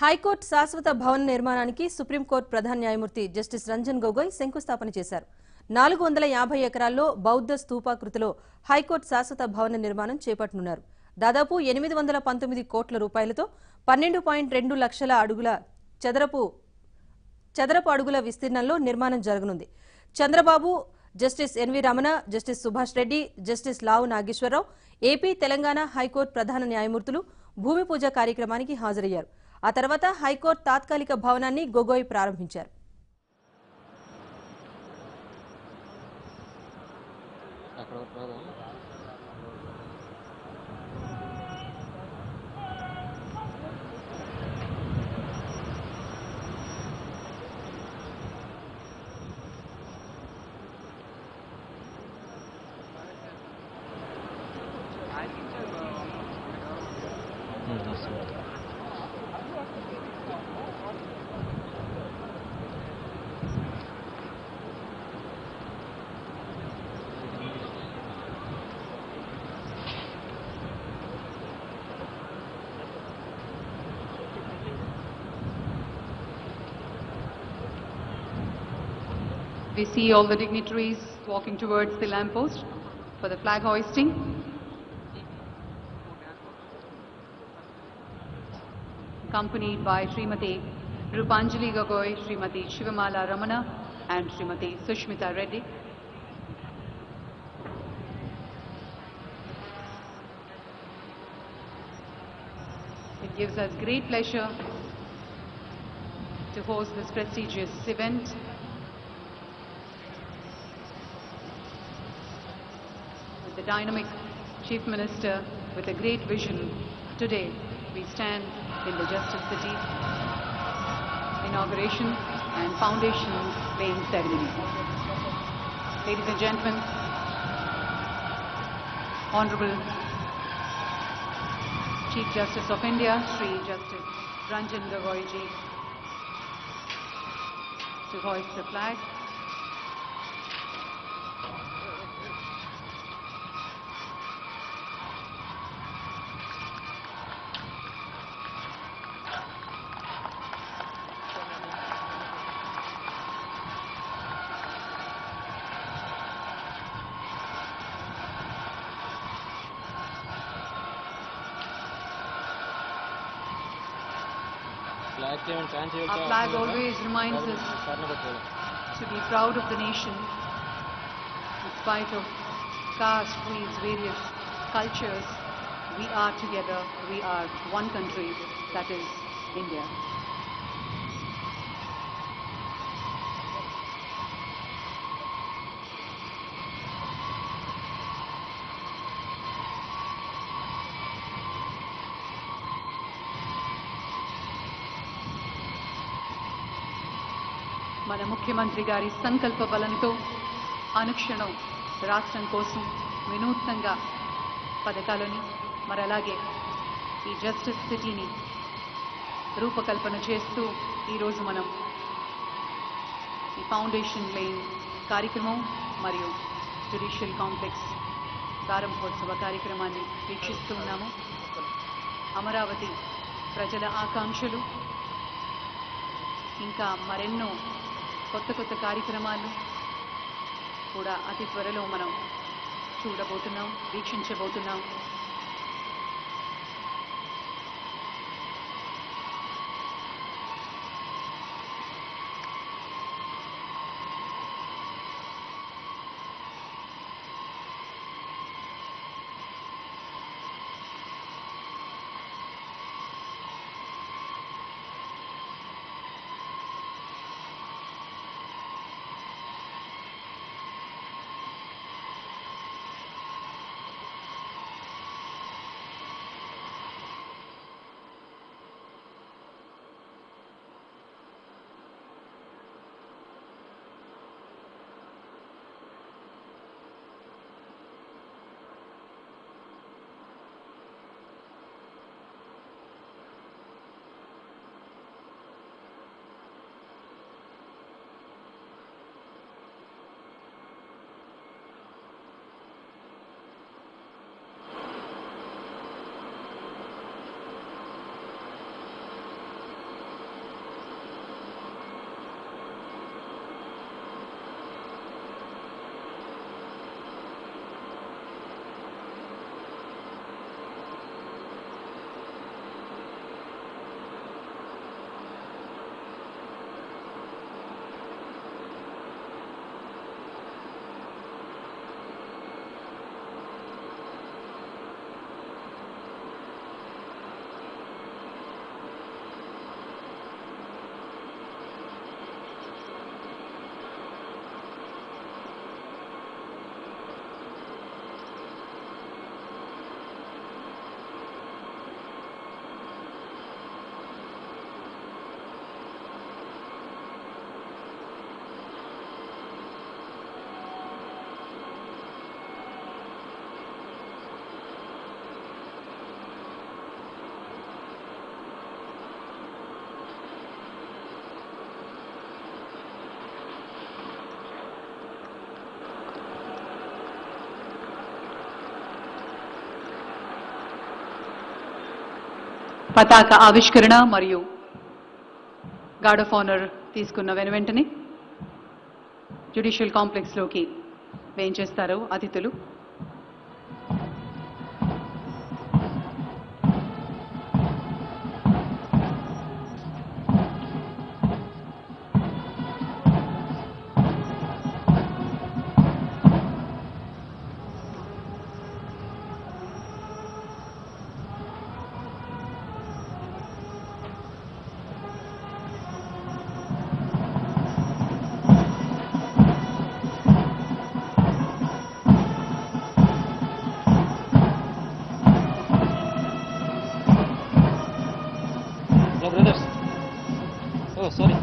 High court శాశ్వత భవన నిర్మాణానికి సుప్రీంకోర్టు ప్రధాన న్యాయమూర్తి జస్టిస్ రంజన్ గొగోయ్ శంకుస్థాపన చేశారు. 450 ఎకరాల్లో బౌద్ధ స్తూపాకృతిలో హైకోర్టు శాశ్వత భవన నిర్మాణం చేపట్టనున్నారు. దాదాపు 819 కోట్ల రూపాయలతో 12.2 లక్షల చదరపు అడుగుల విస్తీర్ణంలో నిర్మాణం జరగనుంది. Chandrababu, justice N V Ramana, justice Subhash Reddy, justice Lavu Nageswara Rao, AP, Telangana high court ప్రధాన న్యాయమూర్తులు భూమి పూజ కార్యక్రమానికి హాజరయ్యారు. ఆ తర్వాత హైకోర్టు తాత్కాలిక భవనాన్ని గొగోయ్ ప్రారంభించారు. We see all the dignitaries walking towards the lamppost for the flag hoisting. Accompanied by Srimati Rupanjali Gogoi, Srimati Shivamala Ramana and Srimati Sushmita Reddy. It gives us great pleasure to host this prestigious event. The dynamic Chief Minister with a great vision. Today we stand in the Justice City inauguration and foundation laying ceremony. Ladies and gentlemen, Honorable Chief Justice of India, Sri Justice Ranjan Gogoi ji, to hoist the flag. Our flag always reminds us to be proud of the nation in spite of caste, creeds, various cultures. We are together, we are one country, that is India. మన ముఖ్యమంత్రి గారి సంకల్ప బలంతో అనుక్షణం రాష్ట్రం కోసం వినూత్నంగా పథకాలని మరి అలాగే ఈ జస్టిస్ సిటీని రూపకల్పన చేస్తూ ఈరోజు మనం ఈ ఫౌండేషన్ లేయింగ్ కార్యక్రమం మరియు జ్యుడిషియల్ కాంప్లెక్స్ ప్రారంభోత్సవ కార్యక్రమాన్ని వీక్షిస్తూ ఉన్నాము. అమరావతి ప్రజల ఆకాంక్షలు ఇంకా మరెన్నో కొత్త కార్యక్రమాలు కూడా అతి త్వరలో మనం చూడబోతున్నాం, వీక్షించబోతున్నాం. పతాక ఆవిష్కరణ మరియు గార్డ్ ఆఫ్ ఆనర్ తీసుకున్న వెంటనే జ్యుడిషియల్ కాంప్లెక్స్లోకి వేయించేస్తారు అతిథులు. Brothers. Oh, sorry.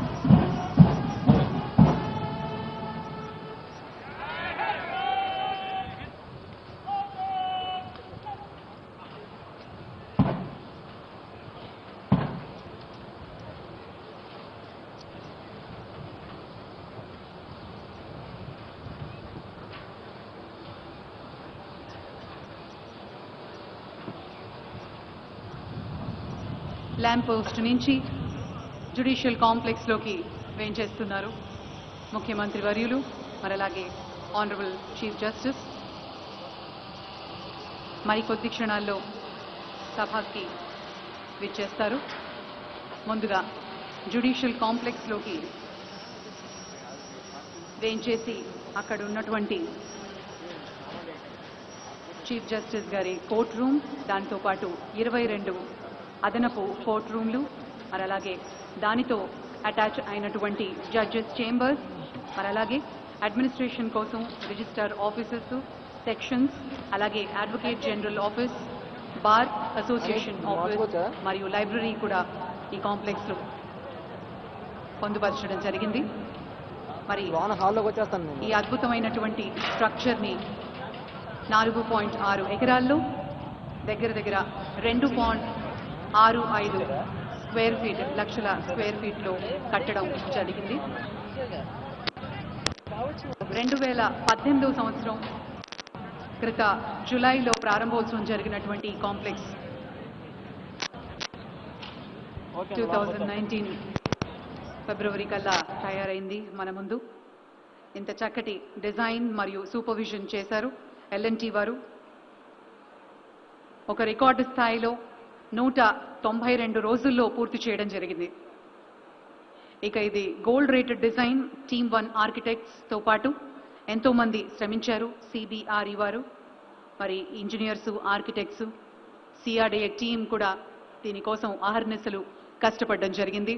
Lamp post నుంచి జ్యుడిషియల్ కాంప్లెక్స్లోకి వేయించేస్తున్నారు ముఖ్యమంత్రి వర్యులు, మరి అలాగే ఆనరబుల్ చీఫ్ జస్టిస్. మరికొద్ది క్షణాల్లో సభకి విచ్చేస్తారు. ముందుగా జ్యుడిషియల్ కాంప్లెక్స్లోకి వేయించేసి అక్కడ ఉన్నటువంటి చీఫ్ జస్టిస్ గారి కోర్ట్ రూమ్, దాంతోపాటు 22 అదనపు కోర్ట్ రూమ్లు, మరి అలాగే దానితో అటాచ్ అయినటువంటి జడ్జెస్ చేంబర్స్, మరి అలాగే అడ్మినిస్ట్రేషన్ కోసం రిజిస్ట్రార్ ఆఫీసెస్, సెక్షన్స్, అలాగే advocate general office, bar association office మరియు లైబ్రరీ కూడా ఈ కాంప్లెక్స్లో పొందుపరచడం జరిగింది. మరి ఈ అద్భుతమైనటువంటి స్ట్రక్చర్ని 4.6 ఎకరాల్లో దగ్గర 2.65 స్క్వేర్ ఫీట్ లక్షల స్క్వేర్ ఫీట్లో కట్టడం జరిగింది. 2018 సంవత్సరం క్రిత జూలైలో ప్రారంభోత్సవం జరిగినటువంటి ఈ కాంప్లెక్స్ 2019 ఫిబ్రవరి కల్లా తయారైంది. మన ముందు ఇంత చక్కటి డిజైన్ మరియు సూపర్విజన్ చేశారు L&T వారు. ఒక రికార్డు స్థాయిలో 192 రోజుల్లో పూర్తి చేయడం జరిగింది. ఇక ఇది గోల్డ్ రేటెడ్ డిజైన్ టీమ్ 1 ఆర్కిటెక్ట్స్తో పాటు ఎంతో మంది శ్రమించారు. CBRE వారు, మరి ఇంజనీర్స్, ఆర్కిటెక్ట్స్, CRDA టీం కూడా దీనికోసం అహర్నిశలు కష్టపడడం జరిగింది.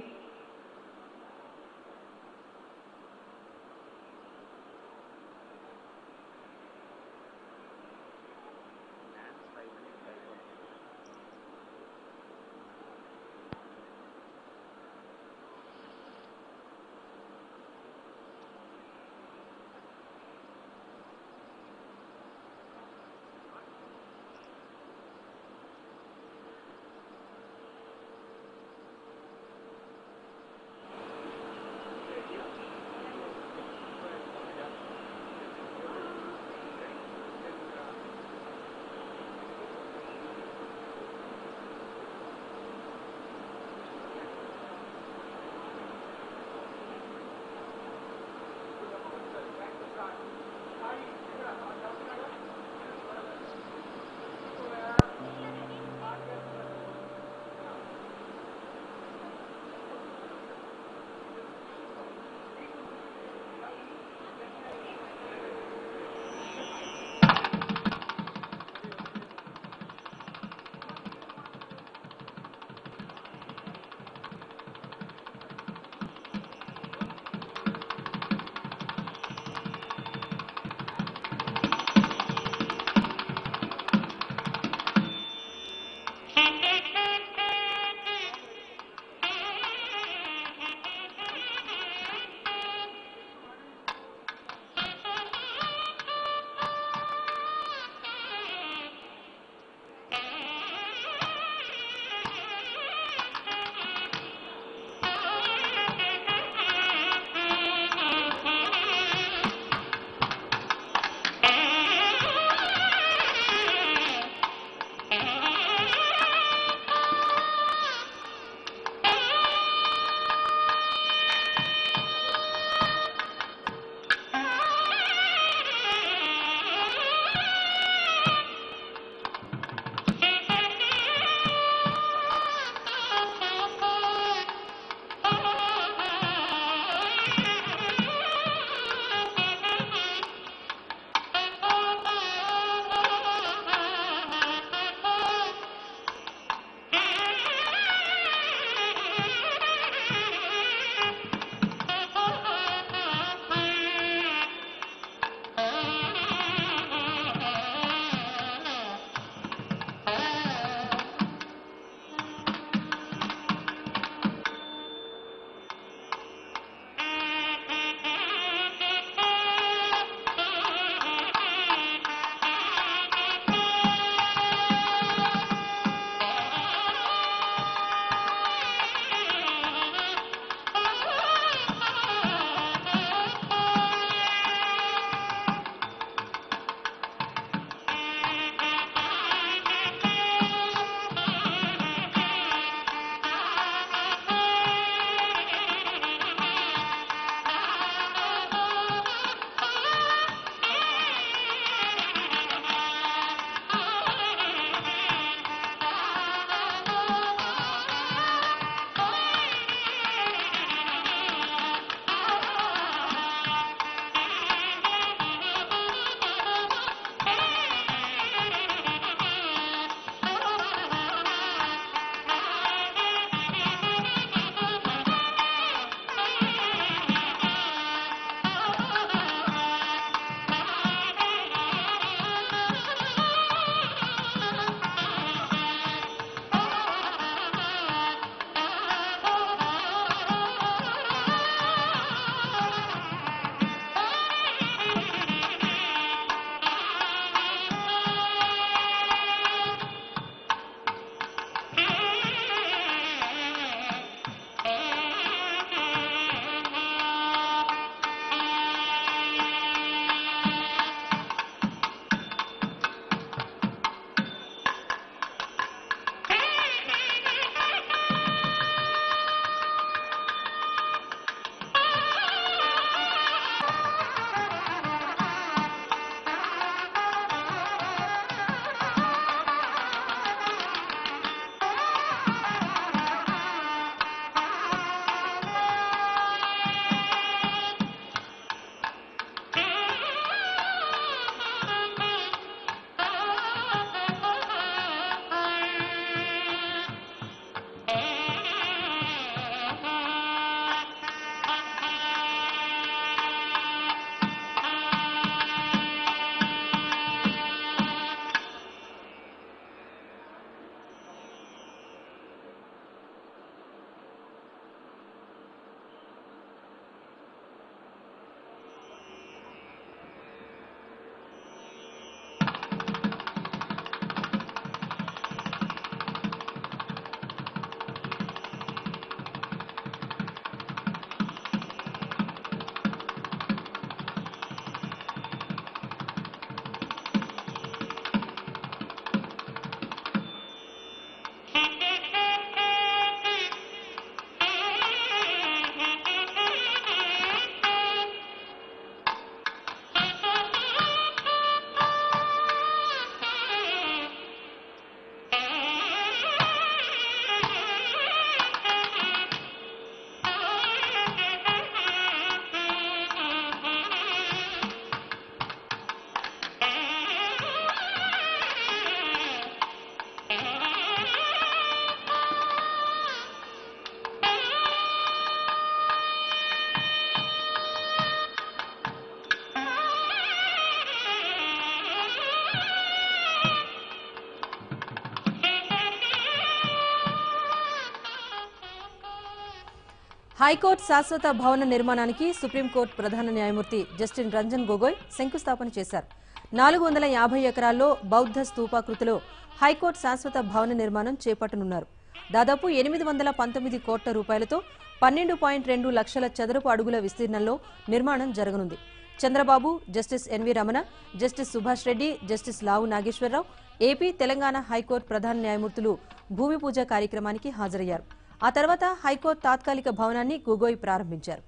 హైకోర్టు శాశ్వత భవన నిర్మాణానికి సుప్రీంకోర్టు ప్రధాన న్యాయమూర్తి జస్టిస్ రంజన్ గొగోయ్ శంకుస్థాపన చేశారు. 450 ఎకరాల్లో బౌద్ధ స్తూపాకృతిలో హైకోర్టు శాశ్వత భవన నిర్మాణం చేపట్టనున్నారు. దాదాపు 819 కోట్ల రూపాయలతో 12.2 లక్షల చదరపు అడుగుల విస్తీర్ణంలో నిర్మాణం జరగనుంది. Chandrababu, justice N V Ramana, justice Subhash Reddy, justice Lavu Nageswara Rao, AP, Telangana high court ప్రధాన న్యాయమూర్తులు భూమి పూజ కార్యక్రమానికి హాజరయ్యారు. ఆ తర్వాత హైకోర్టు తాత్కాలిక భవనాన్ని గొగోయ్ ప్రారంభించారు.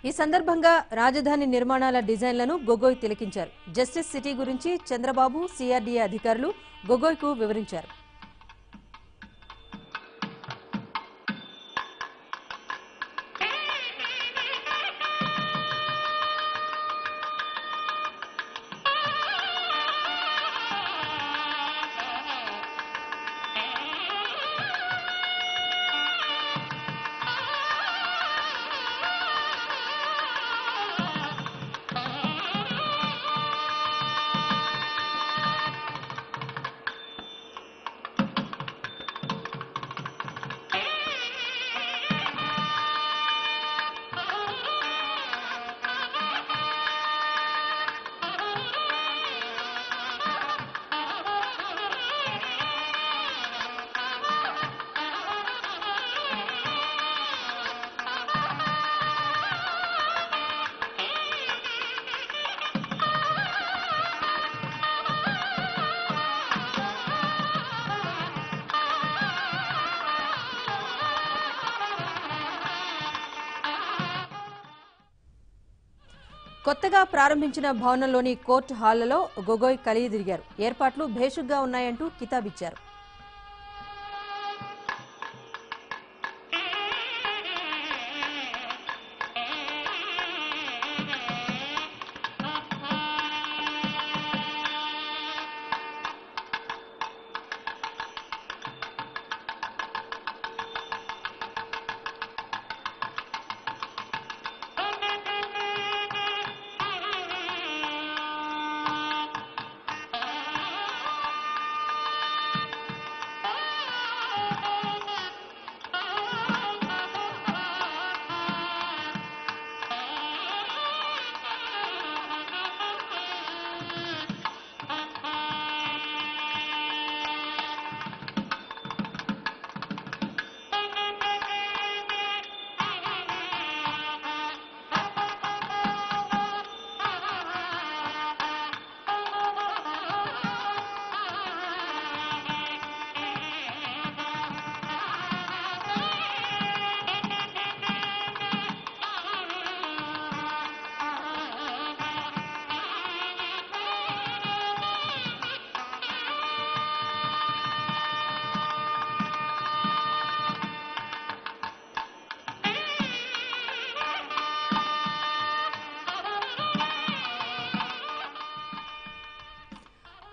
ఈ సందర్భంగా రాజధాని నిర్మాణాల డిజైన్లను గొగోయ్ తిలకించారు. జస్టిస్ సిటీ గురించి చంద్రబాబు, సిఆర్డీఏ అధికారులు గొగోయ్కు వివరించారు. కొత్తగా ప్రారంభించిన భవనంలోని కోర్టు హాళ్లలో గొగోయ్ కలియదిరిగారు. ఏర్పాట్లు భేషుగ్గా ఉన్నాయంటూ కితాబిచ్చారు.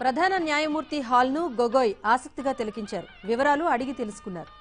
ప్రధాన న్యాయమూర్తి హాల్ను గొగోయ్ ఆసక్తిగా తిలకించారు. వివరాలు అడిగి తెలుసుకున్నారు.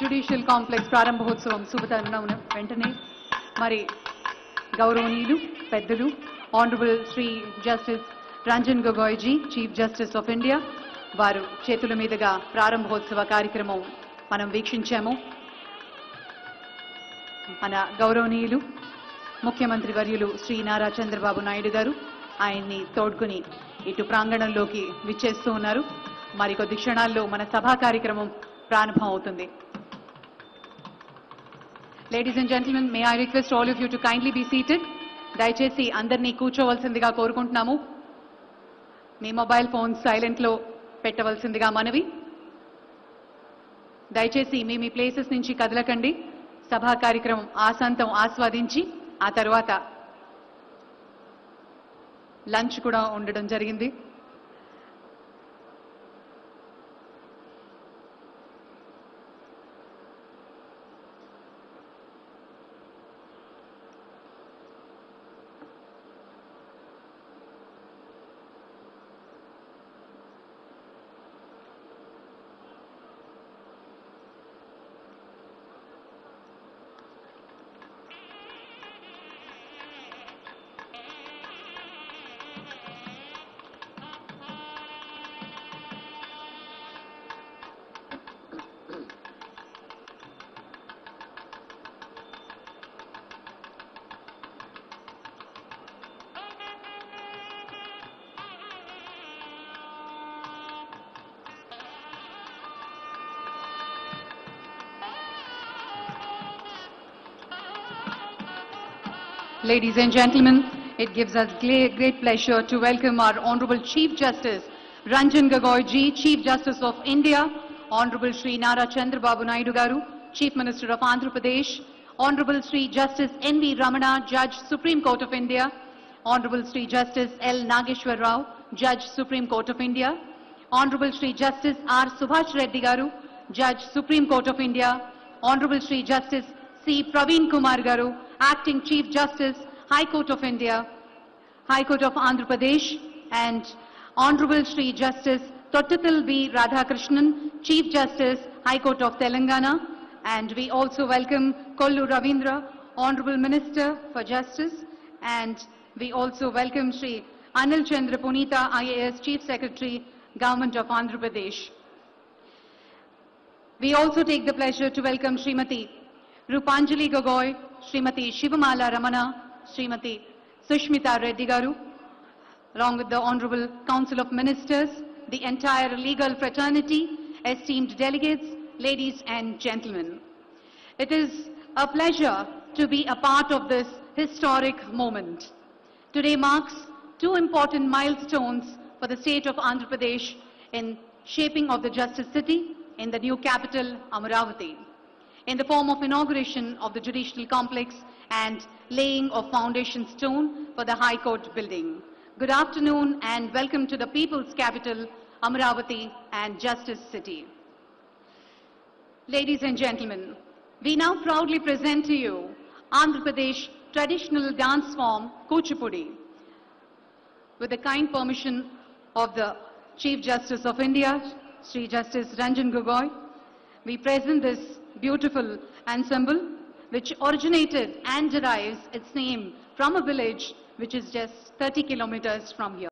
జ్యుడిషియల్ కాంప్లెక్స్ ప్రారంభోత్సవం శుభతరుణం వెంటనే మరి గౌరవనీయులు పెద్దలు honourable Shri justice Ranjan Gogoi ji chief justice of India వారు చేతుల మీదుగా ప్రారంభోత్సవ కార్యక్రమం మనం వీక్షించాము. మన గౌరవనీయులు ముఖ్యమంత్రి వర్యులు శ్రీ నారా చంద్రబాబు నాయుడు గారు ఆయన్ని తోడ్కొని ఇటు ప్రాంగణంలోకి విచ్చేస్తూ ఉన్నారు. మరికొద్ది క్షణాల్లో మన సభా కార్యక్రమం ప్రారంభం అవుతుంది. Ladies and gentlemen, may I request all of you to kindly be seated. దయచేసి అందరినీ కూర్చోవలసిందిగా కోరుకుంటున్నాము. మీ మొబైల్ ఫోన్ సైలెంట్ లో పెట్టవలసిందిగా మనవి. దయచేసి మీ ప్లేసెస్ నుంచి కదలకండి. సభా కార్యక్రమం ఆశాంతం ఆస్వాదించి ఆ తర్వాత లంచ్ కూడా ఉండడం జరిగింది. Ladies and gentlemen, it gives us great pleasure to welcome our Honorable Chief Justice Ranjan Gogoi ji, Chief Justice of India, Honorable Shri Nara Chandrababu Naidu Garu, Chief Minister of Andhra Pradesh, Honorable Shri Justice N.V. Ramana, Judge Supreme Court of India, Honorable Shri Justice L. Nageshwar Rao, Judge Supreme Court of India, Honorable Shri Justice R. Subhash Reddy Garu, Judge Supreme Court of India, Honorable Shri Justice C. Praveen Kumar Garu, Acting Chief Justice, High Court of India, High Court of Andhra Pradesh, and Honorable Shri Justice Tottathil V. Radhakrishnan, Chief Justice, High Court of Telangana, and we also welcome Kollu Ravindra, Honorable Minister for Justice, and we also welcome Shri Anil Chandra Punita, IAS Chief Secretary, Government of Andhra Pradesh. We also take the pleasure to welcome Srimati Rupanjali Gogoi, Srimati Shivamala Ramana, Srimati Sushmita Reddy Garu, along with the Honorable Council of Ministers, the entire legal fraternity, esteemed delegates, ladies and gentlemen. It is a pleasure to be a part of this historic moment. Today marks two important milestones for the state of Andhra Pradesh in shaping of the Justice City in the new capital, Amaravati, in the form of inauguration of the judicial complex and laying of foundation stone for the High Court building. Good afternoon and welcome to the people's capital, Amaravati and Justice City. Ladies and gentlemen, we now proudly present to you Andhra Pradesh traditional dance form, Kuchipudi. With the kind permission of the Chief Justice of India, Shri Justice Ranjan Gogoi, we present this beautiful ensemble which originated and derives its name from a village which is just 30 kilometers from here.